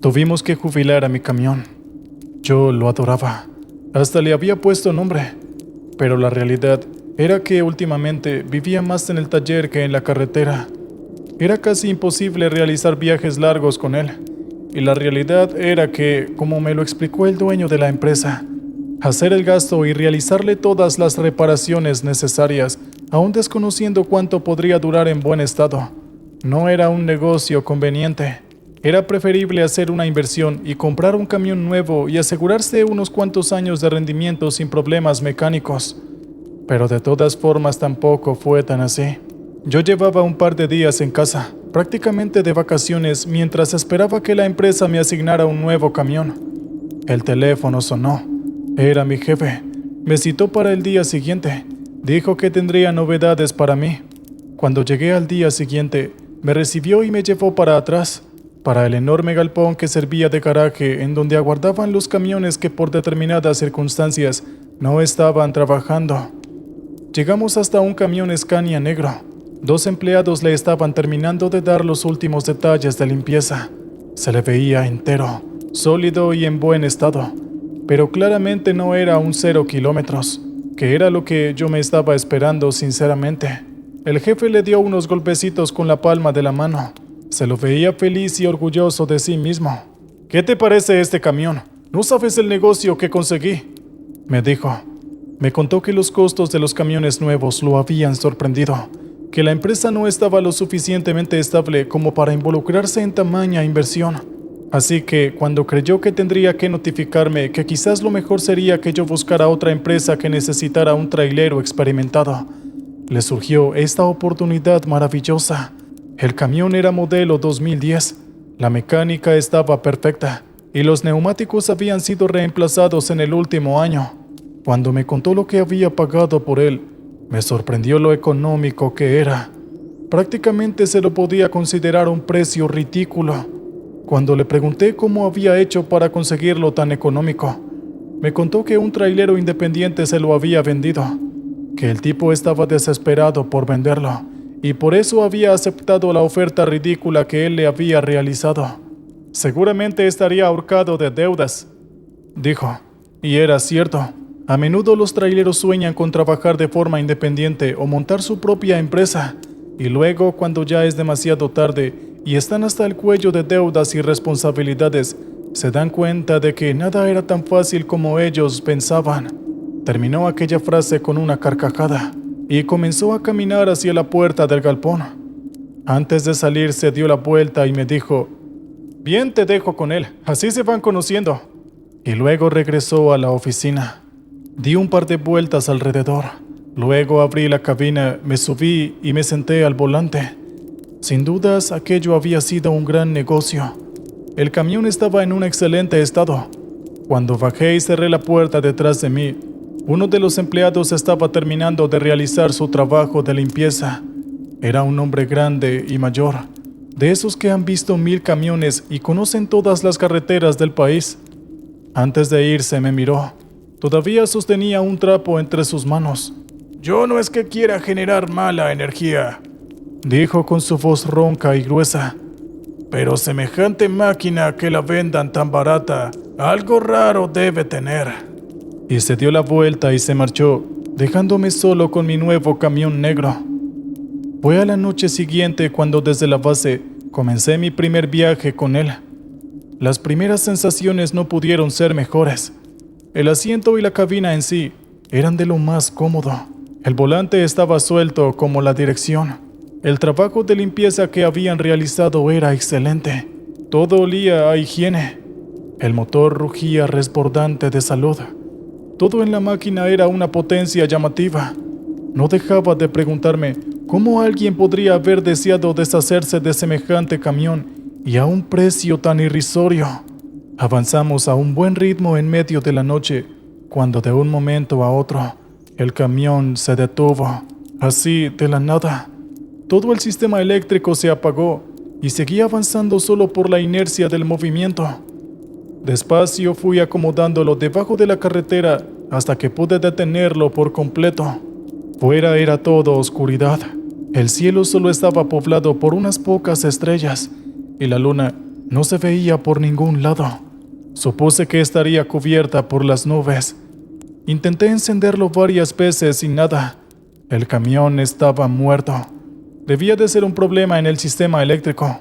Tuvimos que jubilar a mi camión. Yo lo adoraba. Hasta le había puesto nombre. Pero la realidad era que últimamente vivía más en el taller que en la carretera. Era casi imposible realizar viajes largos con él. Y la realidad era que, como me lo explicó el dueño de la empresa, hacer el gasto y realizarle todas las reparaciones necesarias, aún desconociendo cuánto podría durar en buen estado, no era un negocio conveniente. Era preferible hacer una inversión y comprar un camión nuevo y asegurarse unos cuantos años de rendimiento sin problemas mecánicos. Pero de todas formas tampoco fue tan así. Yo llevaba un par de días en casa, prácticamente de vacaciones, mientras esperaba que la empresa me asignara un nuevo camión. El teléfono sonó. Era mi jefe. Me citó para el día siguiente. Dijo que tendría novedades para mí. Cuando llegué al día siguiente, me recibió y me llevó para atrás, para el enorme galpón que servía de garaje en donde aguardaban los camiones que por determinadas circunstancias no estaban trabajando. Llegamos hasta un camión Scania negro. 2 empleados le estaban terminando de dar los últimos detalles de limpieza. Se le veía entero, sólido y en buen estado, pero claramente no era un 0 kilómetros, que era lo que yo me estaba esperando sinceramente. El jefe le dio unos golpecitos con la palma de la mano. Se lo veía feliz y orgulloso de sí mismo. «¿Qué te parece este camión? ¿No sabes el negocio que conseguí?», me dijo. Me contó que los costos de los camiones nuevos lo habían sorprendido, que la empresa no estaba lo suficientemente estable como para involucrarse en tamaña inversión. Así que, cuando creyó que tendría que notificarme que quizás lo mejor sería que yo buscara otra empresa que necesitara un trailero experimentado, le surgió esta oportunidad maravillosa. El camión era modelo 2010, la mecánica estaba perfecta y los neumáticos habían sido reemplazados en el último año. Cuando me contó lo que había pagado por él, me sorprendió lo económico que era. Prácticamente se lo podía considerar un precio ridículo. Cuando le pregunté cómo había hecho para conseguirlo tan económico, me contó que un trailero independiente se lo había vendido, que el tipo estaba desesperado por venderlo y por eso había aceptado la oferta ridícula que él le había realizado. «Seguramente estaría ahorcado de deudas», dijo, y era cierto. A menudo los traileros sueñan con trabajar de forma independiente o montar su propia empresa, y luego, cuando ya es demasiado tarde y están hasta el cuello de deudas y responsabilidades, se dan cuenta de que nada era tan fácil como ellos pensaban. Terminó aquella frase con una carcajada y comenzó a caminar hacia la puerta del galpón. Antes de salir se dio la vuelta y me dijo: «Bien, te dejo con él, así se van conociendo». Y luego regresó a la oficina. Di un par de vueltas alrededor. Luego abrí la cabina, me subí y me senté al volante. Sin dudas, aquello había sido un gran negocio. El camión estaba en un excelente estado. Cuando bajé y cerré la puerta detrás de mí, uno de los empleados estaba terminando de realizar su trabajo de limpieza. Era un hombre grande y mayor, de esos que han visto 1000 camiones y conocen todas las carreteras del país. Antes de irse me miró. Todavía sostenía un trapo entre sus manos. «Yo no es que quiera generar mala energía», dijo con su voz ronca y gruesa, «pero semejante máquina que la vendan tan barata, algo raro debe tener». Y se dio la vuelta y se marchó, dejándome solo con mi nuevo camión negro. Fue a la noche siguiente cuando desde la base comencé mi primer viaje con él. Las primeras sensaciones no pudieron ser mejores. El asiento y la cabina en sí eran de lo más cómodo. El volante estaba suelto como la dirección. El trabajo de limpieza que habían realizado era excelente. Todo olía a higiene. El motor rugía resbordante de salud. Todo en la máquina era una potencia llamativa. No dejaba de preguntarme cómo alguien podría haber deseado deshacerse de semejante camión y a un precio tan irrisorio. Avanzamos a un buen ritmo en medio de la noche, cuando de un momento a otro, el camión se detuvo, así de la nada. Todo el sistema eléctrico se apagó y seguía avanzando solo por la inercia del movimiento. Despacio fui acomodándolo debajo de la carretera hasta que pude detenerlo por completo. Fuera era todo oscuridad. El cielo solo estaba poblado por unas pocas estrellas y la luna No se veía por ningún lado. Supuse que estaría cubierta por las nubes. Intenté encenderlo varias veces y nada. El camión estaba muerto. Debía de ser un problema en el sistema eléctrico.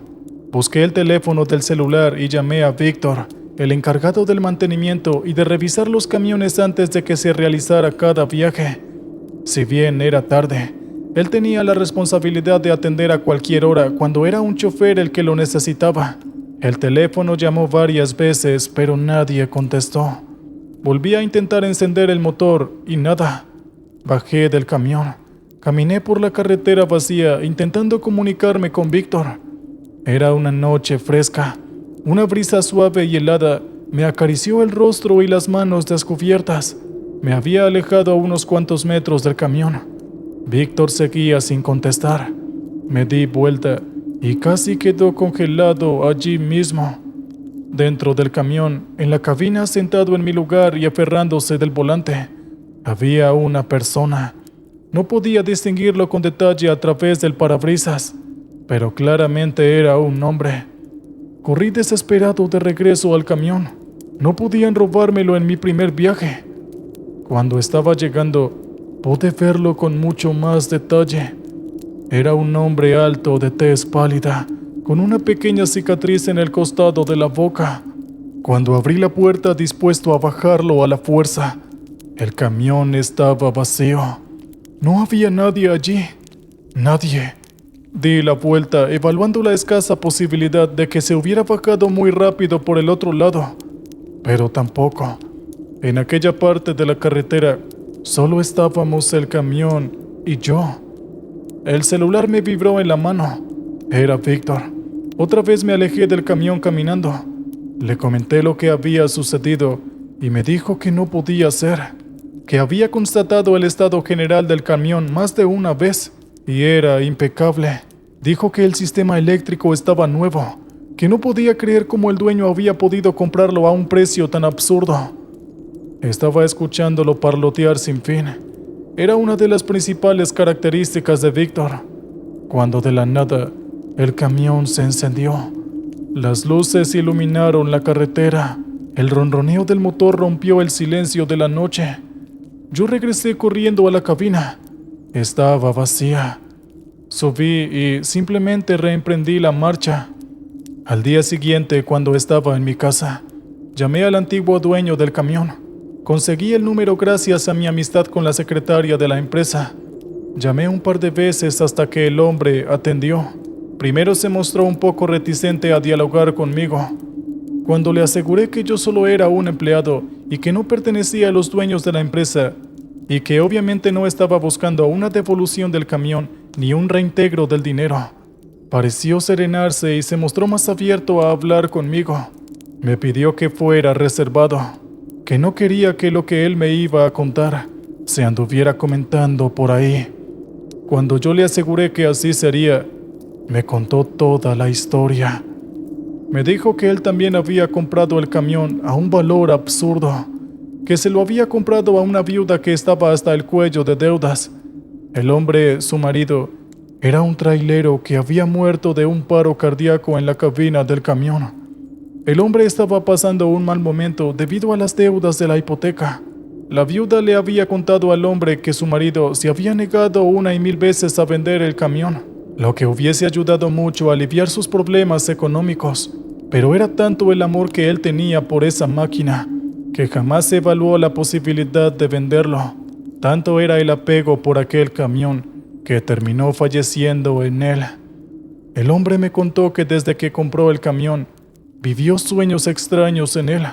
Busqué el teléfono del celular y llamé a Víctor, el encargado del mantenimiento y de revisar los camiones antes de que se realizara cada viaje. Si bien era tarde, él tenía la responsabilidad de atender a cualquier hora cuando era un chofer el que lo necesitaba. El teléfono llamó varias veces, pero nadie contestó. Volví a intentar encender el motor y nada. Bajé del camión. Caminé por la carretera vacía intentando comunicarme con Víctor. Era una noche fresca. Una brisa suave y helada me acarició el rostro y las manos descubiertas. Me había alejado a unos cuantos metros del camión. Víctor seguía sin contestar. Me di vuelta y casi quedó congelado allí mismo. Dentro del camión, en la cabina sentado en mi lugar y aferrándose del volante, había una persona. No podía distinguirlo con detalle a través del parabrisas, pero claramente era un hombre. Corrí desesperado de regreso al camión. No podían robármelo en mi primer viaje. Cuando estaba llegando, pude verlo con mucho más detalle. Era un hombre alto de tez pálida, con una pequeña cicatriz en el costado de la boca. Cuando abrí la puerta dispuesto a bajarlo a la fuerza, el camión estaba vacío. No había nadie allí. Nadie. Di la vuelta, evaluando la escasa posibilidad de que se hubiera bajado muy rápido por el otro lado. Pero tampoco. En aquella parte de la carretera, solo estábamos el camión y yo. El celular me vibró en la mano. Era Víctor. Otra vez me alejé del camión caminando. Le comenté lo que había sucedido y me dijo que no podía ser, que había constatado el estado general del camión más de una vez y era impecable. Dijo que el sistema eléctrico estaba nuevo, que no podía creer cómo el dueño había podido comprarlo a un precio tan absurdo. Estaba escuchándolo parlotear sin fin. Era una de las principales características de Víctor. Cuando de la nada, el camión se encendió. Las luces iluminaron la carretera. El ronroneo del motor rompió el silencio de la noche. Yo regresé corriendo a la cabina. Estaba vacía. Subí y simplemente reemprendí la marcha. Al día siguiente, cuando estaba en mi casa, llamé al antiguo dueño del camión. Conseguí el número gracias a mi amistad con la secretaria de la empresa. Llamé un par de veces hasta que el hombre atendió. Primero se mostró un poco reticente a dialogar conmigo. Cuando le aseguré que yo solo era un empleado y que no pertenecía a los dueños de la empresa, y que obviamente no estaba buscando una devolución del camión ni un reintegro del dinero, pareció serenarse y se mostró más abierto a hablar conmigo. Me pidió que fuera reservado, que no quería que lo que él me iba a contar se anduviera comentando por ahí. Cuando yo le aseguré que así sería, me contó toda la historia. Me dijo que él también había comprado el camión a un valor absurdo, que se lo había comprado a una viuda que estaba hasta el cuello de deudas. El hombre, su marido, era un trailero que había muerto de un paro cardíaco en la cabina del camión. El hombre estaba pasando un mal momento debido a las deudas de la hipoteca. La viuda le había contado al hombre que su marido se había negado 1 y 1000 veces a vender el camión, lo que hubiese ayudado mucho a aliviar sus problemas económicos. Pero era tanto el amor que él tenía por esa máquina, que jamás evaluó la posibilidad de venderlo. Tanto era el apego por aquel camión, que terminó falleciendo en él. El hombre me contó que desde que compró el camión, vivió sueños extraños en él,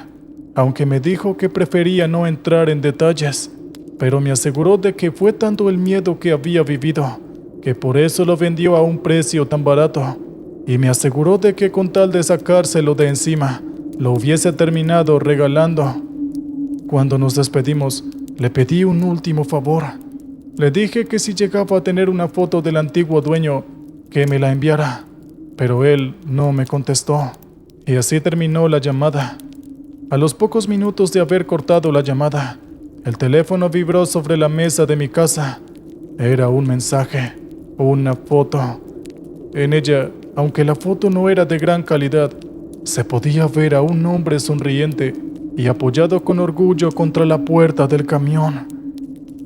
aunque me dijo que prefería no entrar en detalles, pero me aseguró de que fue tanto el miedo que había vivido, que por eso lo vendió a un precio tan barato, y me aseguró de que con tal de sacárselo de encima, lo hubiese terminado regalando. Cuando nos despedimos, le pedí un último favor. Le dije que si llegaba a tener una foto del antiguo dueño, que me la enviara, pero él no me contestó, y así terminó la llamada. A los pocos minutos de haber cortado la llamada, el teléfono vibró sobre la mesa de mi casa. Era un mensaje, una foto. En ella, aunque la foto no era de gran calidad, Se podía ver a un hombre sonriente y apoyado con orgullo contra la puerta del camión.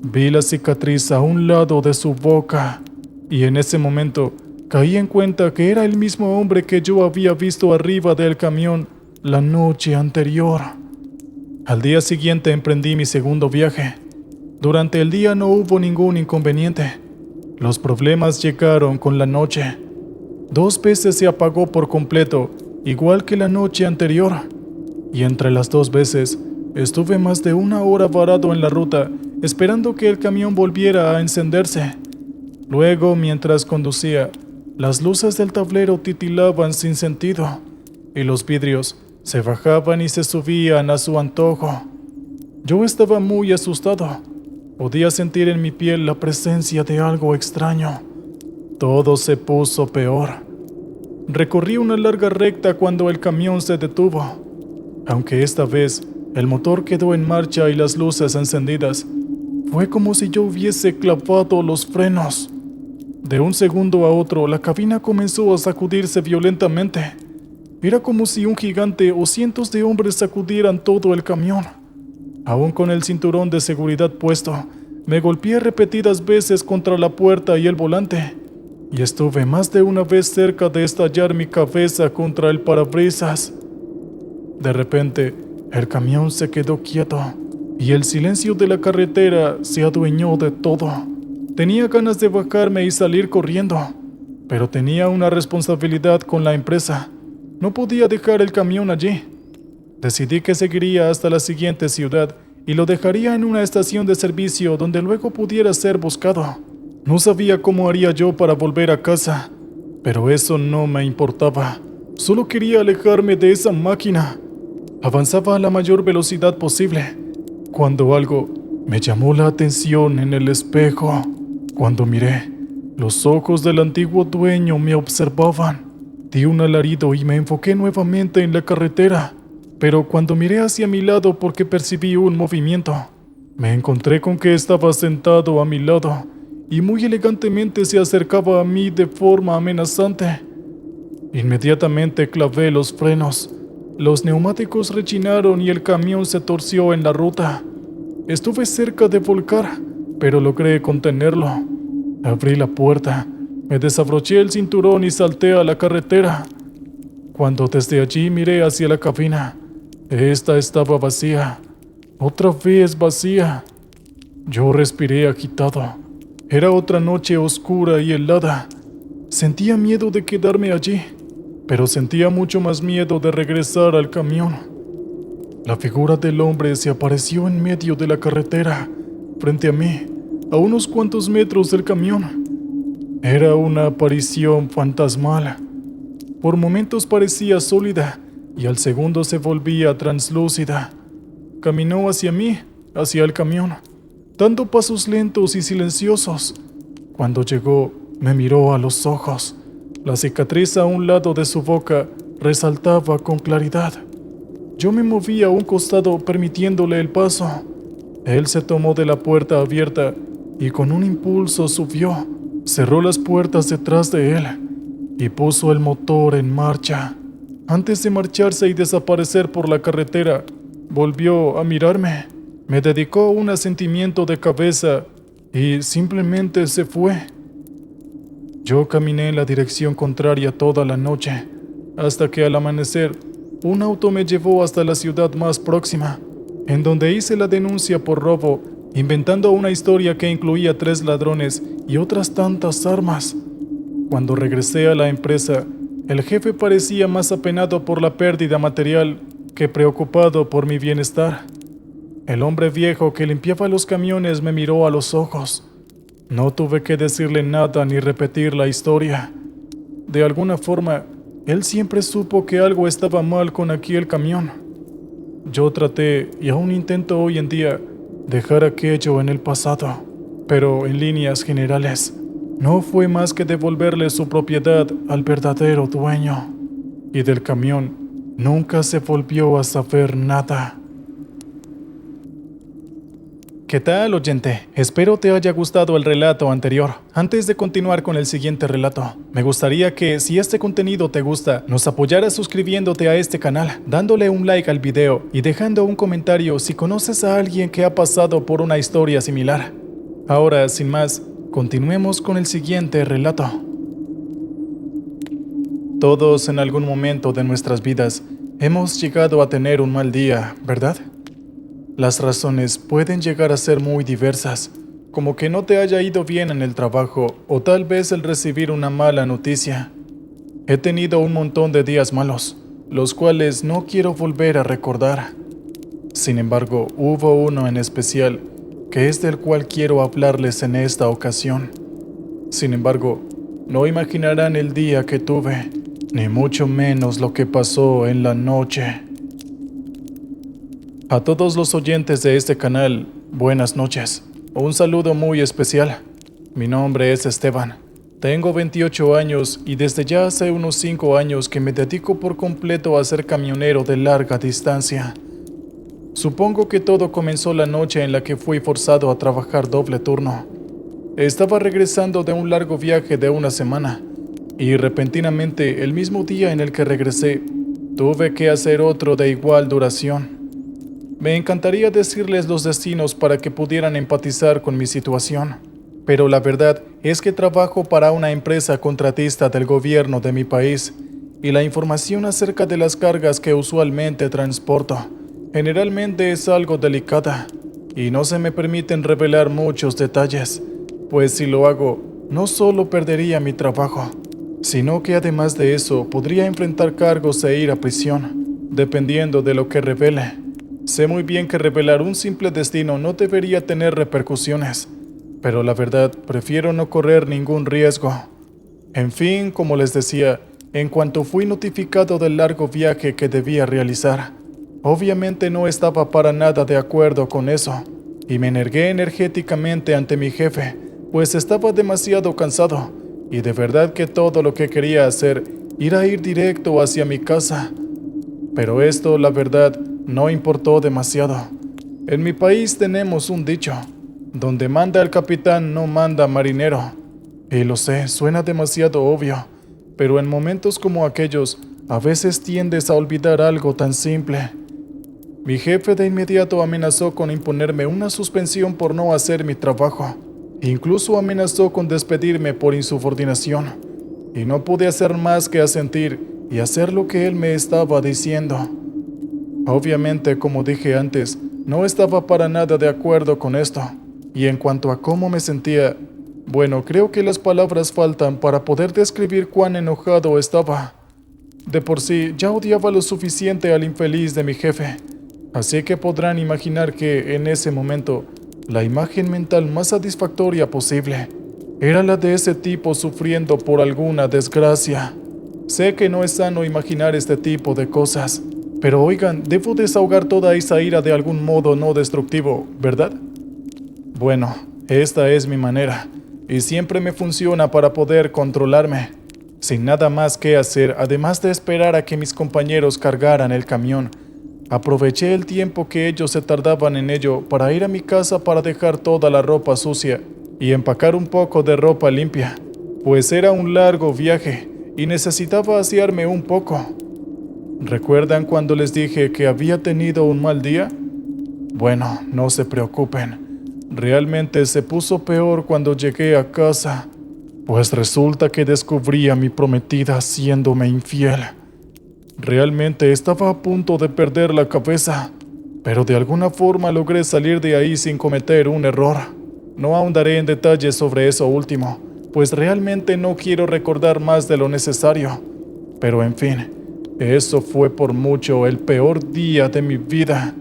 Vi la cicatriz a un lado de su boca y en ese momento caí en cuenta que era el mismo hombre que yo había visto arriba del camión la noche anterior. Al día siguiente emprendí mi segundo viaje. Durante el día no hubo ningún inconveniente. Los problemas llegaron con la noche. 2 veces se apagó por completo, igual que la noche anterior. Y entre las 2 veces, estuve más de 1 hora varado en la ruta, esperando que el camión volviera a encenderse. Luego, mientras conducía, las luces del tablero titilaban sin sentido, y los vidrios se bajaban y se subían a su antojo. Yo estaba muy asustado. Podía sentir en mi piel la presencia de algo extraño. Todo se puso peor. Recorrí una larga recta cuando el camión se detuvo. Aunque esta vez el motor quedó en marcha y las luces encendidas, fue como si yo hubiese clavado los frenos. De un segundo a otro, la cabina comenzó a sacudirse violentamente. Era como si un gigante o cientos de hombres sacudieran todo el camión. Aún con el cinturón de seguridad puesto, me golpeé repetidas veces contra la puerta y el volante, y estuve más de una vez cerca de estallar mi cabeza contra el parabrisas. De repente, el camión se quedó quieto, y el silencio de la carretera se adueñó de todo. Tenía ganas de bajarme y salir corriendo, pero tenía una responsabilidad con la empresa. No podía dejar el camión allí. Decidí que seguiría hasta la siguiente ciudad y lo dejaría en una estación de servicio donde luego pudiera ser buscado. No sabía cómo haría yo para volver a casa, pero eso no me importaba. Solo quería alejarme de esa máquina. Avanzaba a la mayor velocidad posible, cuando algo me llamó la atención en el espejo. Cuando miré, los ojos del antiguo dueño me observaban. Di un alarido y me enfoqué nuevamente en la carretera, pero cuando miré hacia mi lado porque percibí un movimiento, me encontré con que estaba sentado a mi lado y muy elegantemente se acercaba a mí de forma amenazante. Inmediatamente clavé los frenos. Los neumáticos rechinaron y el camión se torció en la ruta. Estuve cerca de volcar, pero logré contenerlo. Abrí la puerta, me desabroché el cinturón y salté a la carretera. Cuando desde allí miré hacia la cabina, esta estaba vacía. Otra vez vacía. Yo respiré agitado. Era otra noche oscura y helada. Sentía miedo de quedarme allí, pero sentía mucho más miedo de regresar al camión. La figura del hombre se apareció en medio de la carretera, frente a mí, a unos cuantos metros del camión. Era una aparición fantasmal. Por momentos parecía sólida y al segundo se volvía translúcida. Caminó hacia mí, hacia el camión, dando pasos lentos y silenciosos. Cuando llegó, me miró a los ojos. La cicatriz a un lado de su boca resaltaba con claridad. Yo me moví a un costado permitiéndole el paso. Él se tomó de la puerta abierta y con un impulso subió, cerró las puertas detrás de él y puso el motor en marcha. Antes de marcharse y desaparecer por la carretera, volvió a mirarme, me dedicó un asentimiento de cabeza y simplemente se fue. Yo caminé en la dirección contraria toda la noche, hasta que al amanecer, un auto me llevó hasta la ciudad más próxima, en donde hice la denuncia por robo, inventando una historia que incluía 3 ladrones y otras tantas armas. Cuando regresé a la empresa, el jefe parecía más apenado por la pérdida material que preocupado por mi bienestar. El hombre viejo que limpiaba los camiones me miró a los ojos. No tuve que decirle nada ni repetir la historia. De alguna forma, él siempre supo que algo estaba mal con aquel camión. Yo traté, y aún intento hoy en día, dejar aquello en el pasado, pero en líneas generales, no fue más que devolverle su propiedad al verdadero dueño. Y del camión nunca se volvió a saber nada. ¿Qué tal, oyente? Espero te haya gustado el relato anterior. Antes de continuar con el siguiente relato, me gustaría que, si este contenido te gusta, nos apoyaras suscribiéndote a este canal, dándole un like al video y dejando un comentario si conoces a alguien que ha pasado por una historia similar. Ahora, sin más, continuemos con el siguiente relato. Todos en algún momento de nuestras vidas hemos llegado a tener un mal día, ¿verdad? Las razones pueden llegar a ser muy diversas, como que no te haya ido bien en el trabajo o tal vez el recibir una mala noticia. He tenido un montón de días malos, los cuales no quiero volver a recordar. Sin embargo, hubo uno en especial, que es del cual quiero hablarles en esta ocasión. Sin embargo, no imaginarán el día que tuve, ni mucho menos lo que pasó en la noche. A todos los oyentes de este canal, buenas noches. Un saludo muy especial. Mi nombre es Esteban. Tengo 28 años y desde ya hace unos 5 años que me dedico por completo a ser camionero de larga distancia. Supongo que todo comenzó la noche en la que fui forzado a trabajar doble turno. Estaba regresando de un largo viaje de una semana y repentinamente, el mismo día en el que regresé, tuve que hacer otro de igual duración. Me encantaría decirles los destinos para que pudieran empatizar con mi situación, pero la verdad es que trabajo para una empresa contratista del gobierno de mi país y la información acerca de las cargas que usualmente transporto generalmente es algo delicada y no se me permiten revelar muchos detalles, pues si lo hago, no solo perdería mi trabajo, sino que además de eso podría enfrentar cargos e ir a prisión, dependiendo de lo que revele. Sé muy bien que revelar un simple destino no debería tener repercusiones, pero la verdad prefiero no correr ningún riesgo. En fin, como les decía, en cuanto fui notificado del largo viaje que debía realizar, obviamente no estaba para nada de acuerdo con eso, y me negué energéticamente ante mi jefe, pues estaba demasiado cansado, y de verdad que todo lo que quería hacer era ir directo hacia mi casa. Pero esto, la verdad, no importó demasiado. En mi país tenemos un dicho, donde manda el capitán no manda marinero. Y lo sé, suena demasiado obvio, pero en momentos como aquellos, a veces tiendes a olvidar algo tan simple. Mi jefe de inmediato amenazó con imponerme una suspensión por no hacer mi trabajo. Incluso amenazó con despedirme por insubordinación. Y no pude hacer más que asentir y hacer lo que él me estaba diciendo. Obviamente, como dije antes, no estaba para nada de acuerdo con esto. Y en cuanto a cómo me sentía, bueno, creo que las palabras faltan para poder describir cuán enojado estaba. De por sí, ya odiaba lo suficiente al infeliz de mi jefe. Así que podrán imaginar que, en ese momento, la imagen mental más satisfactoria posible era la de ese tipo sufriendo por alguna desgracia. Sé que no es sano imaginar este tipo de cosas, pero oigan, debo desahogar toda esa ira de algún modo no destructivo, ¿verdad? Bueno, esta es mi manera, y siempre me funciona para poder controlarme. Sin nada más que hacer, además de esperar a que mis compañeros cargaran el camión, aproveché el tiempo que ellos se tardaban en ello para ir a mi casa para dejar toda la ropa sucia y empacar un poco de ropa limpia, pues era un largo viaje y necesitaba asearme un poco. ¿Recuerdan cuando les dije que había tenido un mal día? Bueno, no se preocupen. Realmente se puso peor cuando llegué a casa, pues resulta que descubrí a mi prometida haciéndome infiel. Realmente estaba a punto de perder la cabeza, pero de alguna forma logré salir de ahí sin cometer un error. No ahondaré en detalles sobre eso último, pues realmente no quiero recordar más de lo necesario. Pero en fin, eso fue por mucho el peor día de mi vida.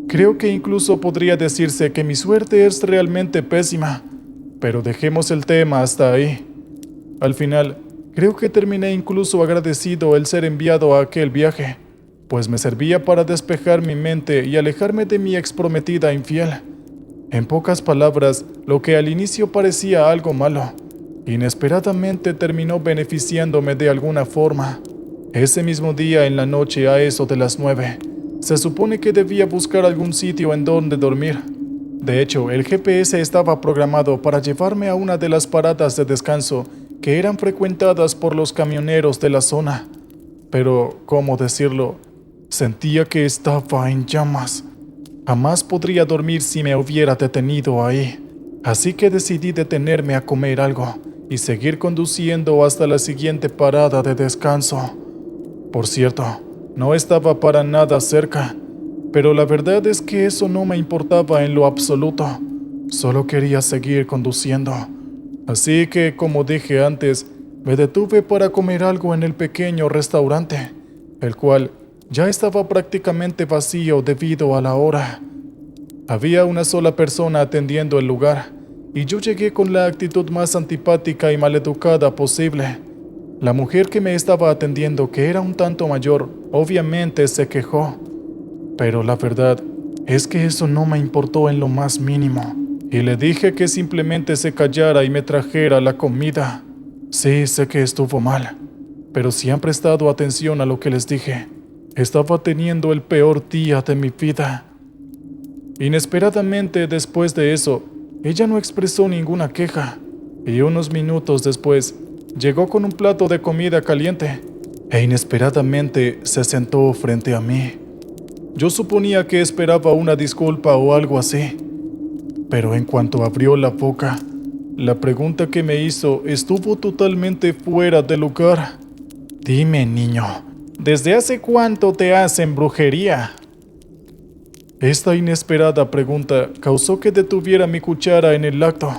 Creo que incluso podría decirse que mi suerte es realmente pésima, pero dejemos el tema hasta ahí. Al final, creo que terminé incluso agradecido el ser enviado a aquel viaje, pues me servía para despejar mi mente y alejarme de mi exprometida infiel. En pocas palabras, lo que al inicio parecía algo malo, inesperadamente terminó beneficiándome de alguna forma. Ese mismo día en la noche a eso de las 9, se supone que debía buscar algún sitio en donde dormir. De hecho, el GPS estaba programado para llevarme a una de las paradas de descanso que eran frecuentadas por los camioneros de la zona. Pero, ¿cómo decirlo? Sentía que estaba en llamas. Jamás podría dormir si me hubiera detenido ahí. Así que decidí detenerme a comer algo y seguir conduciendo hasta la siguiente parada de descanso. Por cierto, no estaba para nada cerca, pero la verdad es que eso no me importaba en lo absoluto. Solo quería seguir conduciendo. Así que, como dije antes, me detuve para comer algo en el pequeño restaurante, el cual ya estaba prácticamente vacío debido a la hora. Había una sola persona atendiendo el lugar, y yo llegué con la actitud más antipática y maleducada posible. La mujer que me estaba atendiendo, que era un tanto mayor, obviamente se quejó. Pero la verdad es que eso no me importó en lo más mínimo, y le dije que simplemente se callara y me trajera la comida. Sí, sé que estuvo mal, pero si han prestado atención a lo que les dije, estaba teniendo el peor día de mi vida. Inesperadamente, después de eso, ella no expresó ninguna queja, y unos minutos después, llegó con un plato de comida caliente, e inesperadamente se sentó frente a mí. Yo suponía que esperaba una disculpa o algo así, pero en cuanto abrió la boca, la pregunta que me hizo estuvo totalmente fuera de lugar. Dime, niño, ¿desde hace cuánto te hacen brujería? Esta inesperada pregunta causó que detuviera mi cuchara en el acto,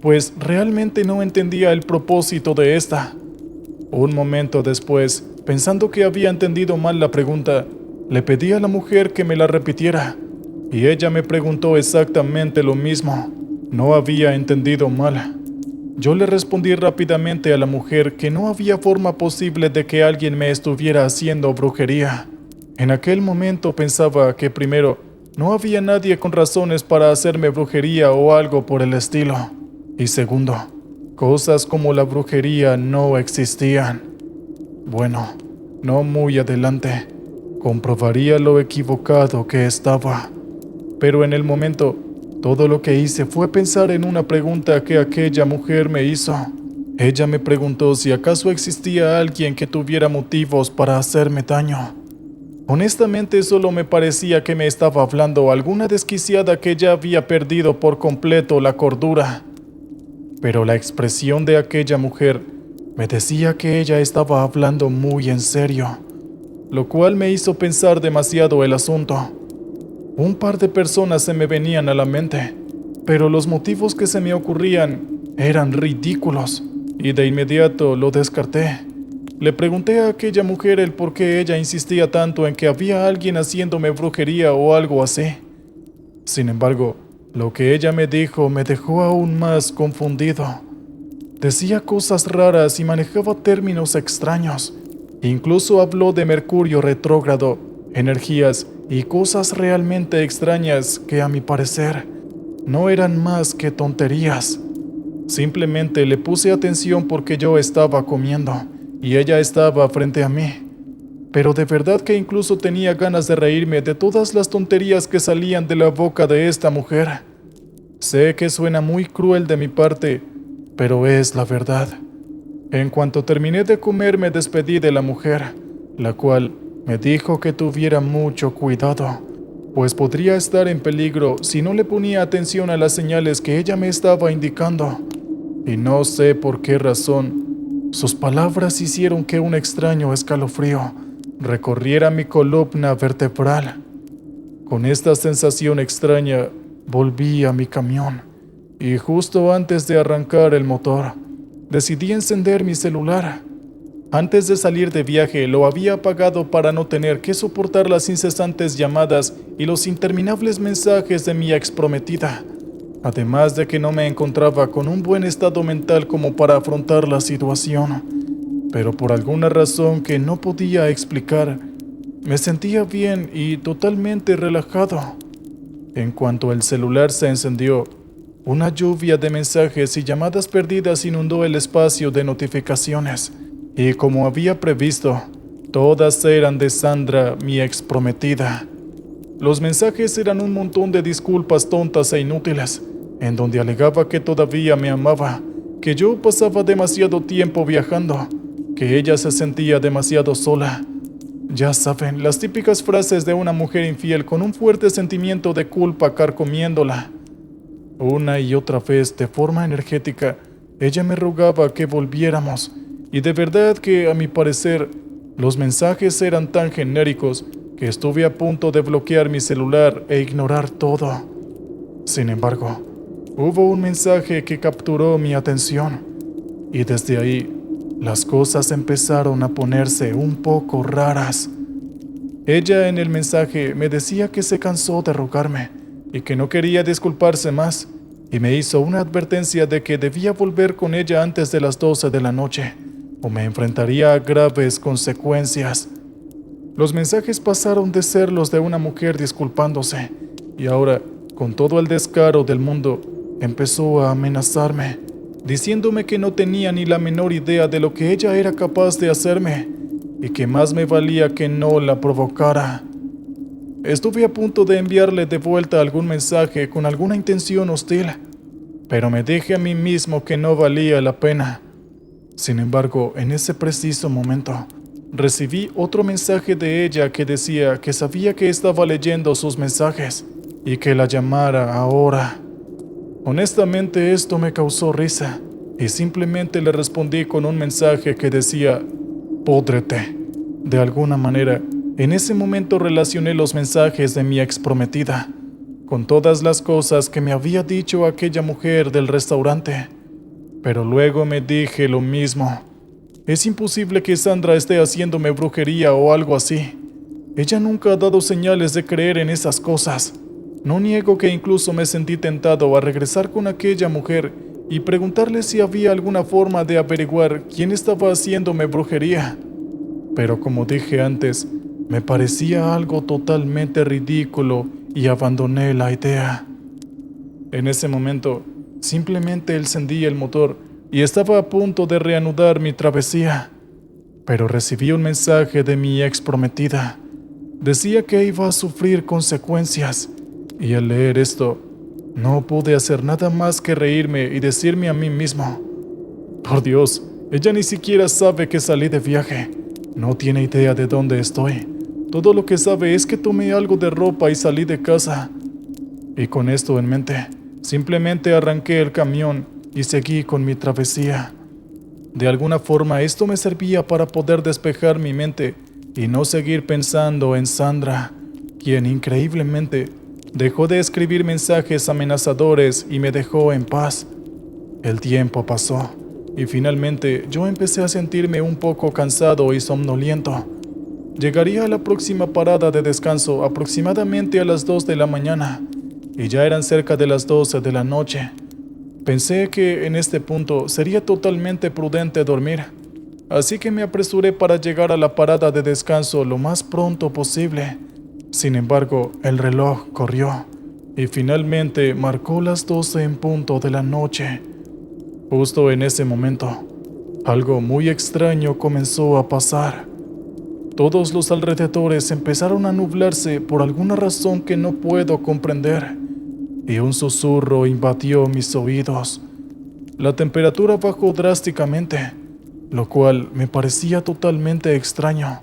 pues realmente no entendía el propósito de esta. Un momento después, pensando que había entendido mal la pregunta, le pedí a la mujer que me la repitiera, y ella me preguntó exactamente lo mismo. No había entendido mal. Yo le respondí rápidamente a la mujer que no había forma posible de que alguien me estuviera haciendo brujería. En aquel momento pensaba que primero, no había nadie con razones para hacerme brujería o algo por el estilo. Y segundo, cosas como la brujería no existían. Bueno, no muy adelante, comprobaría lo equivocado que estaba. Pero en el momento, todo lo que hice fue pensar en una pregunta que aquella mujer me hizo. Ella me preguntó si acaso existía alguien que tuviera motivos para hacerme daño. Honestamente, solo me parecía que me estaba hablando alguna desquiciada que ya había perdido por completo la cordura. Pero la expresión de aquella mujer me decía que ella estaba hablando muy en serio, lo cual me hizo pensar demasiado el asunto. Un par de personas se me venían a la mente, pero los motivos que se me ocurrían eran ridículos, y de inmediato lo descarté. Le pregunté a aquella mujer el por qué ella insistía tanto en que había alguien haciéndome brujería o algo así. Sin embargo, lo que ella me dijo me dejó aún más confundido. Decía cosas raras y manejaba términos extraños. Incluso habló de Mercurio retrógrado, energías y cosas realmente extrañas que, a mi parecer, no eran más que tonterías. Simplemente le puse atención porque yo estaba comiendo y ella estaba frente a mí. Pero de verdad que incluso tenía ganas de reírme de todas las tonterías que salían de la boca de esta mujer. Sé que suena muy cruel de mi parte, pero es la verdad. En cuanto terminé de comer, me despedí de la mujer, la cual me dijo que tuviera mucho cuidado, pues podría estar en peligro si no le ponía atención a las señales que ella me estaba indicando. Y no sé por qué razón, sus palabras hicieron que un extraño escalofrío recorriera mi columna vertebral. Con esta sensación extraña, volví a mi camión, y justo antes de arrancar el motor, decidí encender mi celular. Antes de salir de viaje lo había apagado para no tener que soportar las incesantes llamadas y los interminables mensajes de mi exprometida, además de que no me encontraba con un buen estado mental como para afrontar la situación. Pero por alguna razón que no podía explicar, me sentía bien y totalmente relajado. En cuanto el celular se encendió, una lluvia de mensajes y llamadas perdidas inundó el espacio de notificaciones, y como había previsto, todas eran de Sandra, mi exprometida. Los mensajes eran un montón de disculpas tontas e inútiles, en donde alegaba que todavía me amaba, que yo pasaba demasiado tiempo viajando, que ella se sentía demasiado sola. Ya saben, las típicas frases de una mujer infiel con un fuerte sentimiento de culpa carcomiéndola. Una y otra vez, de forma energética, ella me rogaba que volviéramos, y de verdad que, a mi parecer, los mensajes eran tan genéricos que estuve a punto de bloquear mi celular e ignorar todo. Sin embargo, hubo un mensaje que capturó mi atención, y desde ahí, las cosas empezaron a ponerse un poco raras. Ella en el mensaje me decía que se cansó de rogarme y que no quería disculparse más, y me hizo una advertencia de que debía volver con ella antes de las 12 de la noche, o me enfrentaría a graves consecuencias. Los mensajes pasaron de ser los de una mujer disculpándose, y ahora, con todo el descaro del mundo, empezó a amenazarme, diciéndome que no tenía ni la menor idea de lo que ella era capaz de hacerme, y que más me valía que no la provocara. Estuve a punto de enviarle de vuelta algún mensaje con alguna intención hostil, pero me dije a mí mismo que no valía la pena. Sin embargo, en ese preciso momento, recibí otro mensaje de ella que decía que sabía que estaba leyendo sus mensajes y que la llamara ahora. Honestamente, esto me causó risa y simplemente le respondí con un mensaje que decía: «Pódrete». De alguna manera, en ese momento relacioné los mensajes de mi ex prometida con todas las cosas que me había dicho aquella mujer del restaurante. Pero luego me dije lo mismo. Es imposible que Sandra esté haciéndome brujería o algo así. Ella nunca ha dado señales de creer en esas cosas. No niego que incluso me sentí tentado a regresar con aquella mujer y preguntarle si había alguna forma de averiguar quién estaba haciéndome brujería. Pero como dije antes, me parecía algo totalmente ridículo y abandoné la idea. En ese momento, simplemente encendí el motor y estaba a punto de reanudar mi travesía. Pero recibí un mensaje de mi ex prometida. Decía que iba a sufrir consecuencias, y al leer esto, no pude hacer nada más que reírme y decirme a mí mismo: «Por Dios, ella ni siquiera sabe que salí de viaje. No tiene idea de dónde estoy. Todo lo que sabe es que tomé algo de ropa y salí de casa». Y con esto en mente, simplemente arranqué el camión y seguí con mi travesía. De alguna forma esto me servía para poder despejar mi mente y no seguir pensando en Sandra, quien increíblemente dejó de escribir mensajes amenazadores y me dejó en paz. El tiempo pasó y finalmente yo empecé a sentirme un poco cansado y somnoliento. Llegaría a la próxima parada de descanso aproximadamente a las 2 de la mañana y ya eran cerca de las 12 de la noche. Pensé que en este punto sería totalmente prudente dormir, así que me apresuré para llegar a la parada de descanso lo más pronto posible. Sin embargo, el reloj corrió y finalmente marcó las 12 en punto de la noche. Justo en ese momento, algo muy extraño comenzó a pasar. Todos los alrededores empezaron a nublarse por alguna razón que no puedo comprender, y un susurro invadió mis oídos. La temperatura bajó drásticamente, lo cual me parecía totalmente extraño.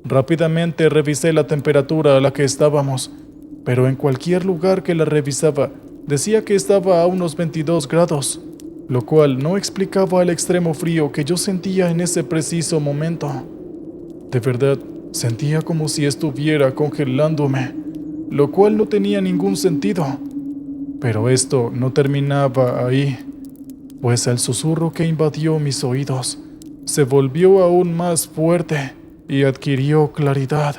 Rápidamente revisé la temperatura a la que estábamos, pero en cualquier lugar que la revisaba decía que estaba a unos 22 grados, lo cual no explicaba el extremo frío que yo sentía en ese preciso momento. De verdad, sentía como si estuviera congelándome, lo cual no tenía ningún sentido. Pero esto no terminaba ahí, pues el susurro que invadió mis oídos se volvió aún más fuerte y adquirió claridad.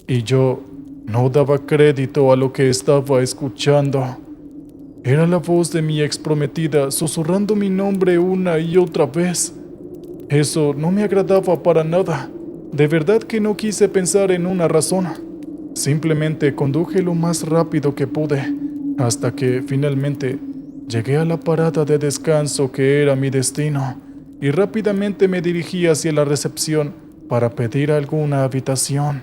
Y yo no daba crédito a lo que estaba escuchando. Era la voz de mi ex prometida susurrando mi nombre una y otra vez. Eso no me agradaba para nada. De verdad que no quise pensar en una razón. Simplemente conduje lo más rápido que pude, hasta que finalmente llegué a la parada de descanso que era mi destino, y rápidamente me dirigí hacia la recepción para pedir alguna habitación.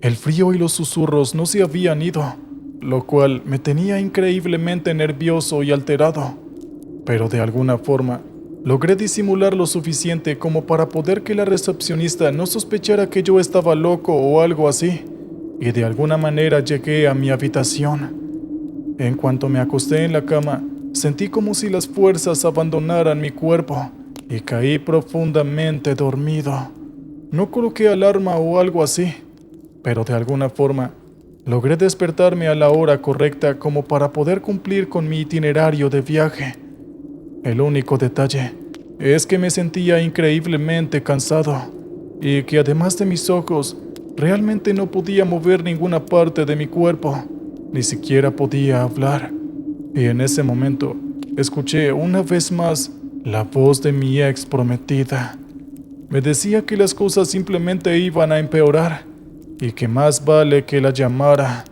El frío y los susurros no se habían ido, lo cual me tenía increíblemente nervioso y alterado. Pero de alguna forma, logré disimular lo suficiente como para poder que la recepcionista no sospechara que yo estaba loco o algo así, y de alguna manera llegué a mi habitación. En cuanto me acosté en la cama, sentí como si las fuerzas abandonaran mi cuerpo y caí profundamente dormido. No coloqué alarma o algo así, pero de alguna forma logré despertarme a la hora correcta como para poder cumplir con mi itinerario de viaje. El único detalle es que me sentía increíblemente cansado y que además de mis ojos, realmente no podía mover ninguna parte de mi cuerpo, ni siquiera podía hablar. Y en ese momento, escuché una vez más la voz de mi ex prometida. Me decía que las cosas simplemente iban a empeorar y que más vale que la llamara.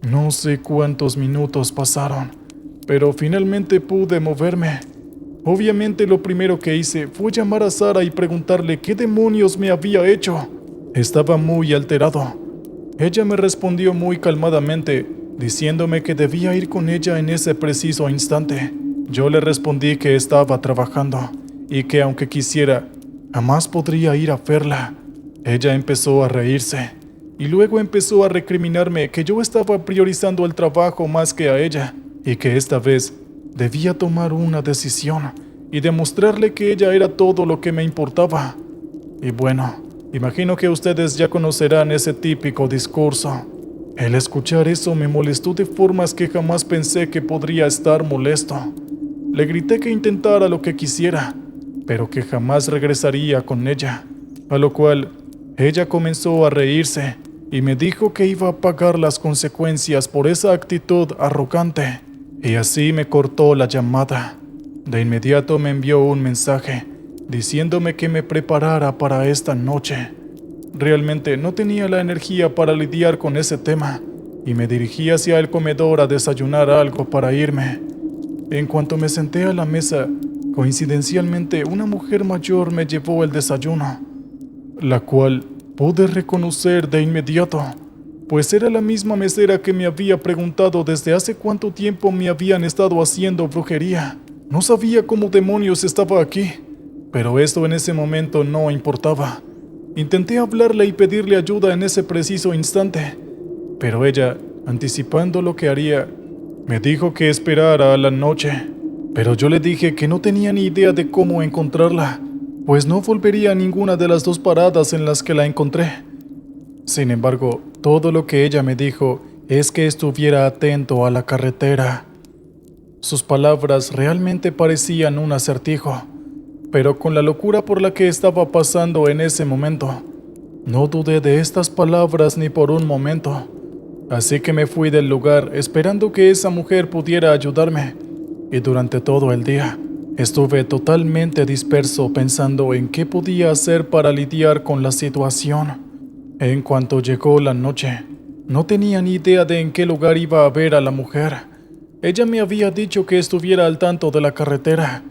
No sé cuántos minutos pasaron, pero finalmente pude moverme. Obviamente lo primero que hice fue llamar a Sara y preguntarle qué demonios me había hecho. Estaba muy alterado. Ella me respondió muy calmadamente, diciéndome que debía ir con ella en ese preciso instante. Yo le respondí que estaba trabajando y que aunque quisiera, jamás podría ir a verla. Ella empezó a reírse y luego empezó a recriminarme que yo estaba priorizando el trabajo más que a ella y que esta vez debía tomar una decisión y demostrarle que ella era todo lo que me importaba. Y bueno, imagino que ustedes ya conocerán ese típico discurso. El escuchar eso me molestó de formas que jamás pensé que podría estar molesto. Le grité que intentara lo que quisiera, pero que jamás regresaría con ella, a lo cual ella comenzó a reírse y me dijo que iba a pagar las consecuencias por esa actitud arrogante. Y así me cortó la llamada. De inmediato me envió un mensaje diciéndome que me preparara para esta noche. Realmente no tenía la energía para lidiar con ese tema y me dirigí hacia el comedor a desayunar algo para irme. En cuanto me senté a la mesa, coincidencialmente una mujer mayor me llevó el desayuno, la cual pude reconocer de inmediato, pues era la misma mesera que me había preguntado desde hace cuánto tiempo me habían estado haciendo brujería. No sabía cómo demonios estaba aquí, pero esto en ese momento no importaba. Intenté hablarle y pedirle ayuda en ese preciso instante, pero ella, anticipando lo que haría, me dijo que esperara a la noche. Pero yo le dije que no tenía ni idea de cómo encontrarla, pues no volvería a ninguna de las dos paradas en las que la encontré. Sin embargo, todo lo que ella me dijo es que estuviera atento a la carretera. Sus palabras realmente parecían un acertijo, pero con la locura por la que estaba pasando en ese momento, no dudé de estas palabras ni por un momento. Así que me fui del lugar esperando que esa mujer pudiera ayudarme, y durante todo el día estuve totalmente disperso pensando en qué podía hacer para lidiar con la situación. En cuanto llegó la noche, no tenía ni idea de en qué lugar iba a ver a la mujer. Ella me había dicho que estuviera al tanto de la carretera,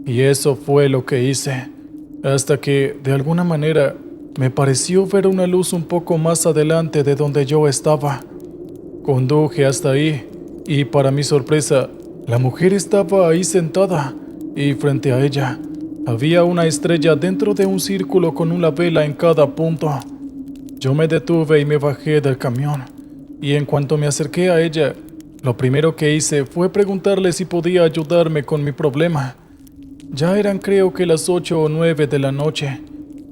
y eso fue lo que hice, hasta que, de alguna manera, me pareció ver una luz un poco más adelante de donde yo estaba. Conduje hasta ahí, y para mi sorpresa, la mujer estaba ahí sentada, y frente a ella había una estrella dentro de un círculo con una vela en cada punto. Yo me detuve y me bajé del camión, y en cuanto me acerqué a ella, lo primero que hice fue preguntarle si podía ayudarme con mi problema. Ya eran creo que las 8 o 9 de la noche,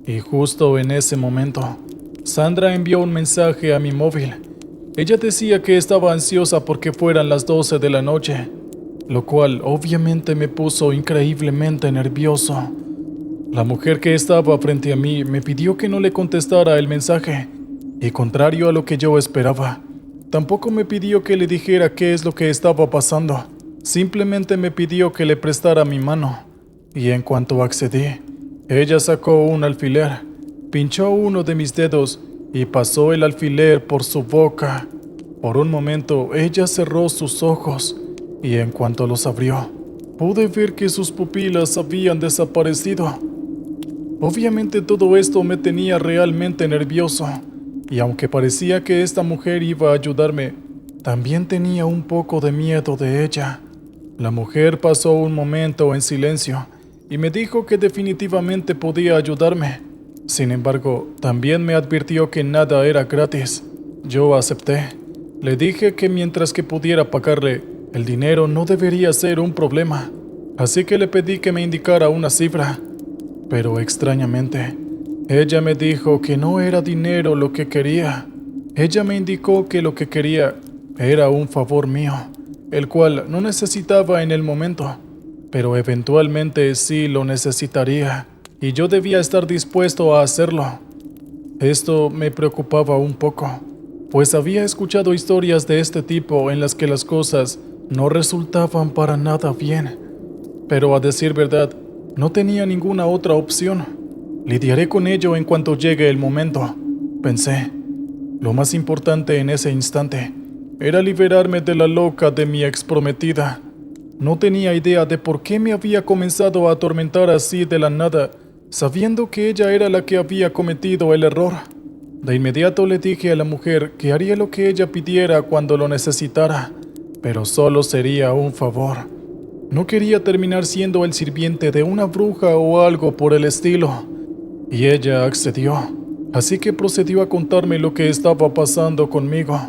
y justo en ese momento, Sandra envió un mensaje a mi móvil. Ella decía que estaba ansiosa porque fueran las 12 de la noche, lo cual obviamente me puso increíblemente nervioso. La mujer que estaba frente a mí me pidió que no le contestara el mensaje, y contrario a lo que yo esperaba, tampoco me pidió que le dijera qué es lo que estaba pasando. Simplemente me pidió que le prestara mi mano, y en cuanto accedí, ella sacó un alfiler, pinchó uno de mis dedos y pasó el alfiler por su boca. Por un momento ella cerró sus ojos, y en cuanto los abrió, pude ver que sus pupilas habían desaparecido. Obviamente todo esto me tenía realmente nervioso, y aunque parecía que esta mujer iba a ayudarme, también tenía un poco de miedo de ella. La mujer pasó un momento en silencio y me dijo que definitivamente podía ayudarme. Sin embargo, también me advirtió que nada era gratis. Yo acepté. Le dije que mientras que pudiera pagarle, el dinero no debería ser un problema. Así que le pedí que me indicara una cifra. Pero extrañamente, ella me dijo que no era dinero lo que quería. Ella me indicó que lo que quería era un favor mío, el cual no necesitaba en el momento, pero eventualmente sí lo necesitaría, y yo debía estar dispuesto a hacerlo. Esto me preocupaba un poco, pues había escuchado historias de este tipo en las que las cosas no resultaban para nada bien. Pero a decir verdad, no tenía ninguna otra opción. Lidiaré con ello en cuanto llegue el momento, pensé. Lo más importante en ese instante era liberarme de la loca de mi exprometida. No tenía idea de por qué me había comenzado a atormentar así de la nada, sabiendo que ella era la que había cometido el error. De inmediato le dije a la mujer que haría lo que ella pidiera cuando lo necesitara, pero solo sería un favor. No quería terminar siendo el sirviente de una bruja o algo por el estilo. Y ella accedió, así que procedió a contarme lo que estaba pasando conmigo.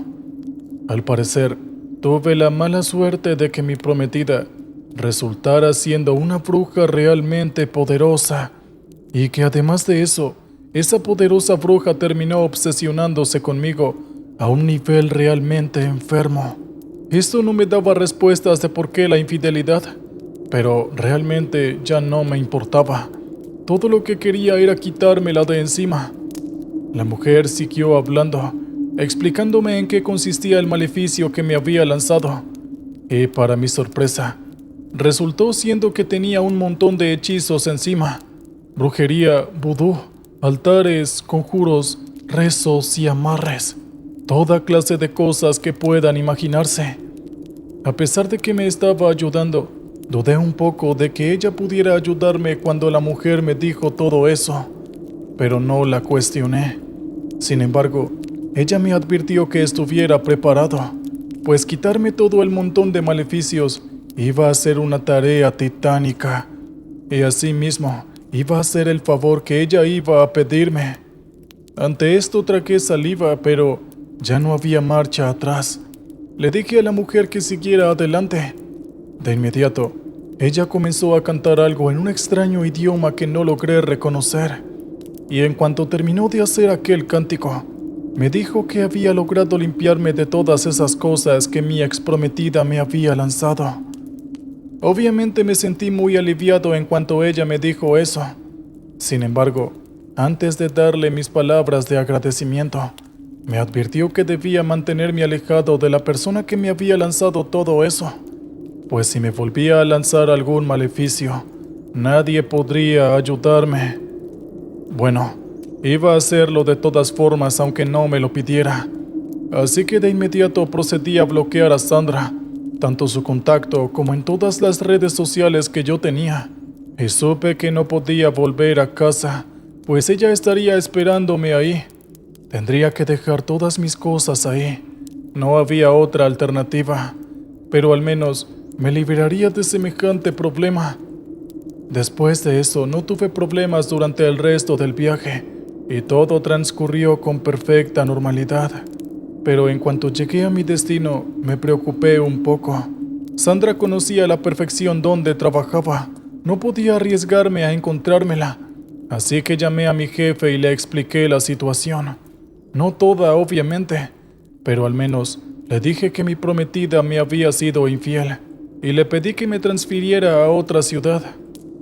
Al parecer, tuve la mala suerte de que mi prometida resultara siendo una bruja realmente poderosa, y que además de eso, esa poderosa bruja terminó obsesionándose conmigo a un nivel realmente enfermo. Esto no me daba respuestas de por qué la infidelidad, pero realmente ya no me importaba. Todo lo que quería era quitármela de encima. La mujer siguió hablando, explicándome en qué consistía el maleficio que me había lanzado. Y para mi sorpresa, resultó siendo que tenía un montón de hechizos encima. Brujería, vudú, altares, conjuros, rezos y amarres. Toda clase de cosas que puedan imaginarse. A pesar de que me estaba ayudando, dudé un poco de que ella pudiera ayudarme cuando la mujer me dijo todo eso, pero no la cuestioné. Sin embargo, ella me advirtió que estuviera preparado, pues quitarme todo el montón de maleficios iba a ser una tarea titánica, y asimismo iba a ser el favor que ella iba a pedirme. Ante esto tragué saliva, pero ya no había marcha atrás. Le dije a la mujer que siguiera adelante. De inmediato, ella comenzó a cantar algo en un extraño idioma que no logré reconocer, y en cuanto terminó de hacer aquel cántico, me dijo que había logrado limpiarme de todas esas cosas que mi exprometida me había lanzado. Obviamente me sentí muy aliviado en cuanto ella me dijo eso. Sin embargo, antes de darle mis palabras de agradecimiento, me advirtió que debía mantenerme alejado de la persona que me había lanzado todo eso, pues si me volvía a lanzar algún maleficio, nadie podría ayudarme. Bueno, iba a hacerlo de todas formas aunque no me lo pidiera. Así que de inmediato procedí a bloquear a Sandra, tanto su contacto como en todas las redes sociales que yo tenía. Y supe que no podía volver a casa, pues ella estaría esperándome ahí. Tendría que dejar todas mis cosas ahí. No había otra alternativa, pero al menos me liberaría de semejante problema. Después de eso no tuve problemas durante el resto del viaje y todo transcurrió con perfecta normalidad. Pero en cuanto llegué a mi destino me preocupé un poco. Sandra conocía a la perfección dónde trabajaba. No podía arriesgarme a encontrármela, así que llamé a mi jefe y le expliqué la situación. No toda, obviamente, pero al menos le dije que mi prometida me había sido infiel y le pedí que me transfiriera a otra ciudad.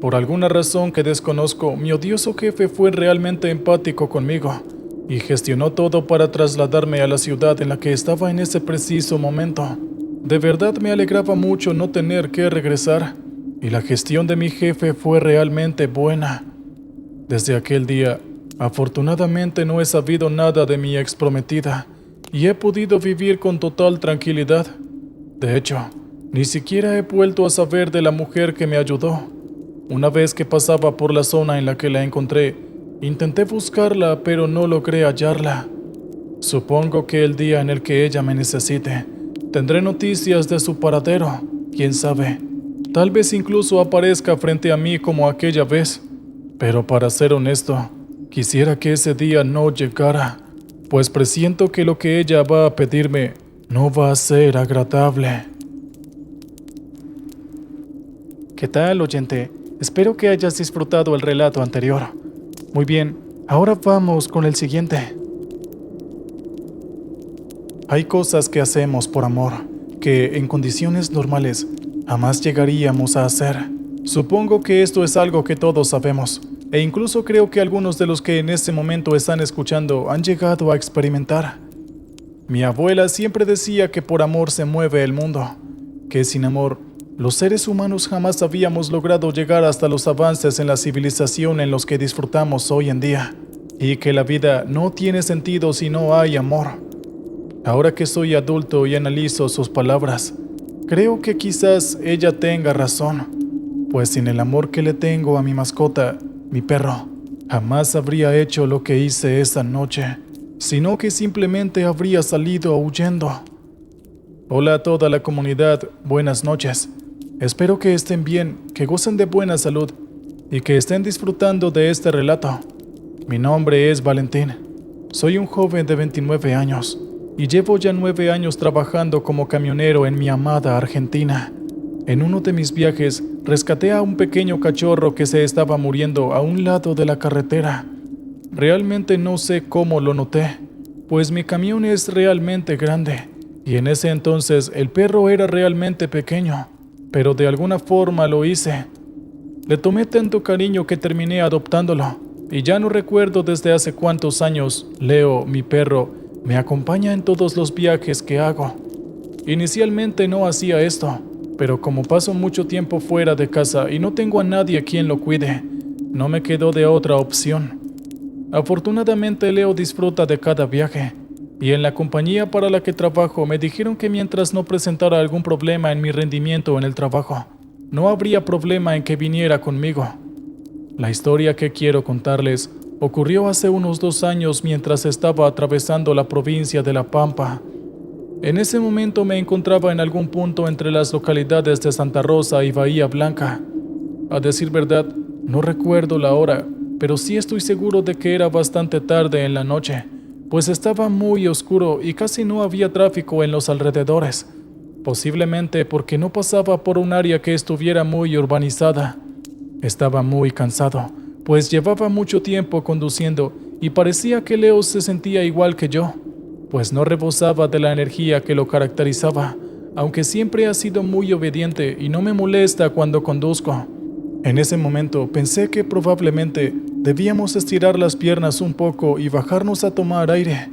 Por alguna razón que desconozco, mi odioso jefe fue realmente empático conmigo y gestionó todo para trasladarme a la ciudad en la que estaba en ese preciso momento. De verdad me alegraba mucho no tener que regresar, y la gestión de mi jefe fue realmente buena. Desde aquel día, afortunadamente no he sabido nada de mi exprometida y he podido vivir con total tranquilidad. De hecho, ni siquiera he vuelto a saber de la mujer que me ayudó. Una vez que pasaba por la zona en la que la encontré, intenté buscarla, pero no logré hallarla. Supongo que el día en el que ella me necesite, tendré noticias de su paradero. Quién sabe, tal vez incluso aparezca frente a mí como aquella vez. Pero para ser honesto, quisiera que ese día no llegara, pues presiento que lo que ella va a pedirme no va a ser agradable. ¿Qué tal, oyente? Espero que hayas disfrutado el relato anterior. Muy bien, ahora vamos con el siguiente. Hay cosas que hacemos por amor, que en condiciones normales jamás llegaríamos a hacer. Supongo que esto es algo que todos sabemos, e incluso creo que algunos de los que en este momento están escuchando han llegado a experimentar. Mi abuela siempre decía que por amor se mueve el mundo, que sin amor los seres humanos jamás habíamos logrado llegar hasta los avances en la civilización en los que disfrutamos hoy en día, y que la vida no tiene sentido si no hay amor. Ahora que soy adulto y analizo sus palabras, creo que quizás ella tenga razón, pues sin el amor que le tengo a mi mascota, mi perro, jamás habría hecho lo que hice esa noche, sino que simplemente habría salido huyendo. Hola a toda la comunidad, buenas noches. Espero que estén bien, que gocen de buena salud y que estén disfrutando de este relato. Mi nombre es Valentín. Soy un joven de 29 años y llevo ya 9 años trabajando como camionero en mi amada Argentina. En uno de mis viajes rescaté a un pequeño cachorro que se estaba muriendo a un lado de la carretera. Realmente no sé cómo lo noté, pues mi camión es realmente grande y en ese entonces el perro era realmente pequeño, pero de alguna forma lo hice. Le tomé tanto cariño que terminé adoptándolo y ya no recuerdo desde hace cuántos años Leo, mi perro, me acompaña en todos los viajes que hago. Inicialmente no hacía esto, pero como paso mucho tiempo fuera de casa y no tengo a nadie a quien lo cuide, no me quedó de otra opción. Afortunadamente Leo disfruta de cada viaje, y en la compañía para la que trabajo me dijeron que mientras no presentara algún problema en mi rendimiento en el trabajo, no habría problema en que viniera conmigo. La historia que quiero contarles ocurrió hace unos 2 años mientras estaba atravesando la provincia de La Pampa. En ese momento me encontraba en algún punto entre las localidades de Santa Rosa y Bahía Blanca. A decir verdad, no recuerdo la hora, pero sí estoy seguro de que era bastante tarde en la noche, pues estaba muy oscuro y casi no había tráfico en los alrededores, posiblemente porque no pasaba por un área que estuviera muy urbanizada. Estaba muy cansado, pues llevaba mucho tiempo conduciendo y parecía que Leo se sentía igual que yo, pues no rebosaba de la energía que lo caracterizaba, aunque siempre ha sido muy obediente y no me molesta cuando conduzco. En ese momento pensé que probablemente debíamos estirar las piernas un poco y bajarnos a tomar aire.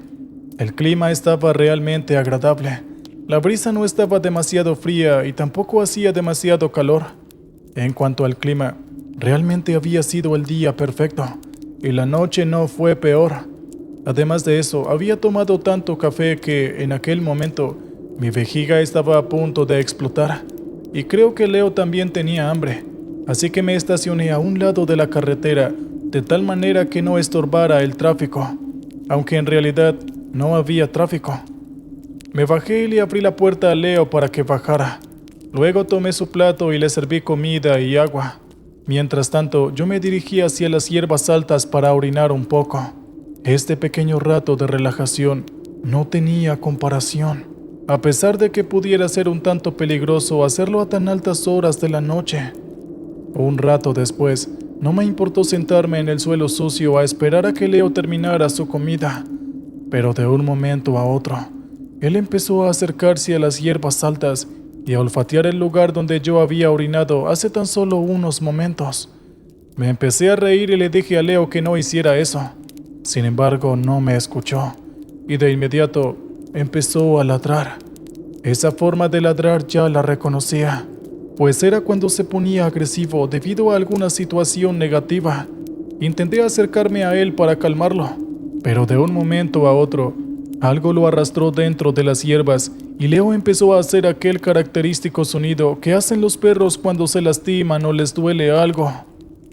El clima estaba realmente agradable. La brisa no estaba demasiado fría y tampoco hacía demasiado calor. En cuanto al clima, realmente había sido el día perfecto, y la noche no fue peor. Además de eso, había tomado tanto café que, en aquel momento, mi vejiga estaba a punto de explotar, y creo que Leo también tenía hambre, así que me estacioné a un lado de la carretera, de tal manera que no estorbara el tráfico, aunque en realidad no había tráfico. Me bajé y le abrí la puerta a Leo para que bajara. Luego tomé su plato y le serví comida y agua. Mientras tanto, yo me dirigí hacia las hierbas altas para orinar un poco. Este pequeño rato de relajación no tenía comparación, a pesar de que pudiera ser un tanto peligroso hacerlo a tan altas horas de la noche. Un rato después, no me importó sentarme en el suelo sucio a esperar a que Leo terminara su comida, pero de un momento a otro, él empezó a acercarse a las hierbas altas y a olfatear el lugar donde yo había orinado hace tan solo unos momentos. Me empecé a reír y le dije a Leo que no hiciera eso. Sin embargo, no me escuchó, y de inmediato empezó a ladrar. Esa forma de ladrar ya la reconocía, pues era cuando se ponía agresivo debido a alguna situación negativa. Intenté acercarme a él para calmarlo, pero de un momento a otro, algo lo arrastró dentro de las hierbas y Leo empezó a hacer aquel característico sonido que hacen los perros cuando se lastiman o les duele algo.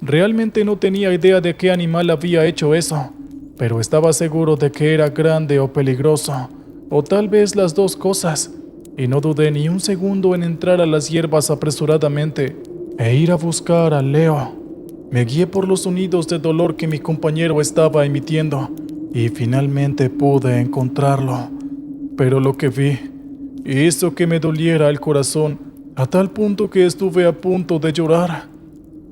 Realmente no tenía idea de qué animal había hecho eso, pero estaba seguro de que era grande o peligroso, o tal vez las dos cosas, y no dudé ni un segundo en entrar a las hierbas apresuradamente e ir a buscar a Leo. Me guié por los sonidos de dolor que mi compañero estaba emitiendo y finalmente pude encontrarlo. Pero lo que vi hizo que me doliera el corazón a tal punto que estuve a punto de llorar.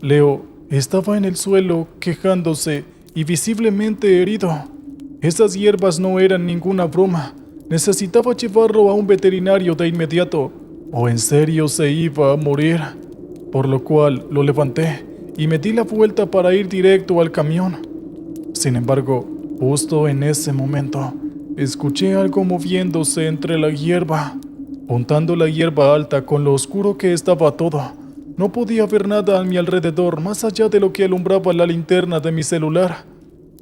Leo estaba en el suelo quejándose y visiblemente herido. Esas hierbas no eran ninguna broma. Necesitaba llevarlo a un veterinario de inmediato o en serio se iba a morir. Por lo cual lo levanté y me di la vuelta para ir directo al camión. Sin embargo, justo en ese momento, escuché algo moviéndose entre la hierba. Juntando la hierba alta con lo oscuro que estaba todo, no podía ver nada a mi alrededor más allá de lo que alumbraba la linterna de mi celular.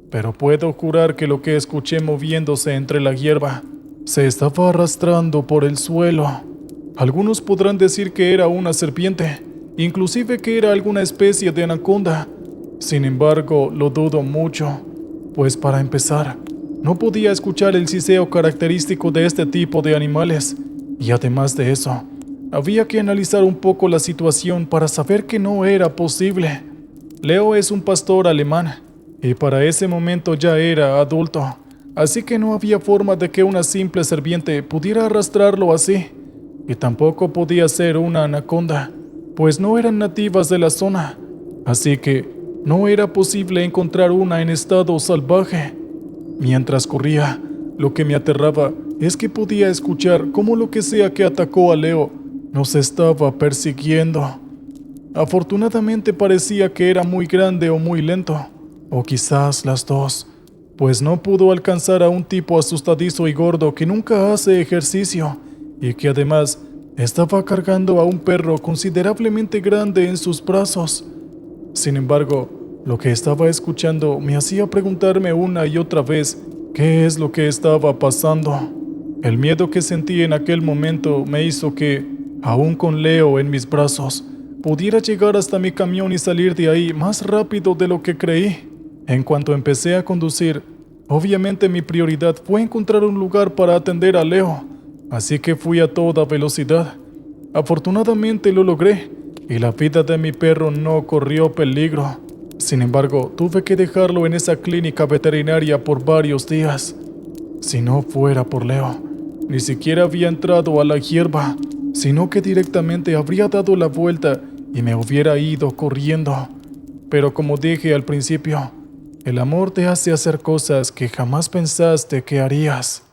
Pero puedo jurar que lo que escuché moviéndose entre la hierba se estaba arrastrando por el suelo. Algunos podrán decir que era una serpiente, inclusive que era alguna especie de anaconda. Sin embargo, lo dudo mucho, pues para empezar, no podía escuchar el siseo característico de este tipo de animales, y además de eso, había que analizar un poco la situación para saber que no era posible. Leo es un pastor alemán, y para ese momento ya era adulto, así que no había forma de que una simple serpiente pudiera arrastrarlo así, y tampoco podía ser una anaconda, pues no eran nativas de la zona, así que no era posible encontrar una en estado salvaje. Mientras corría, lo que me aterraba es que podía escuchar cómo lo que sea que atacó a Leo nos estaba persiguiendo. Afortunadamente parecía que era muy grande o muy lento, o quizás las dos, pues no pudo alcanzar a un tipo asustadizo y gordo que nunca hace ejercicio y que además estaba cargando a un perro considerablemente grande en sus brazos. Sin embargo, lo que estaba escuchando me hacía preguntarme una y otra vez qué es lo que estaba pasando. El miedo que sentí en aquel momento me hizo que, aún con Leo en mis brazos, pudiera llegar hasta mi camión y salir de ahí más rápido de lo que creí. En cuanto empecé a conducir, obviamente mi prioridad fue encontrar un lugar para atender a Leo, así que fui a toda velocidad. Afortunadamente lo logré, y la vida de mi perro no corrió peligro. Sin embargo, tuve que dejarlo en esa clínica veterinaria por varios días. Si no fuera por Leo, ni siquiera había entrado a la hierba, sino que directamente habría dado la vuelta y me hubiera ido corriendo. Pero como dije al principio, el amor te hace hacer cosas que jamás pensaste que harías.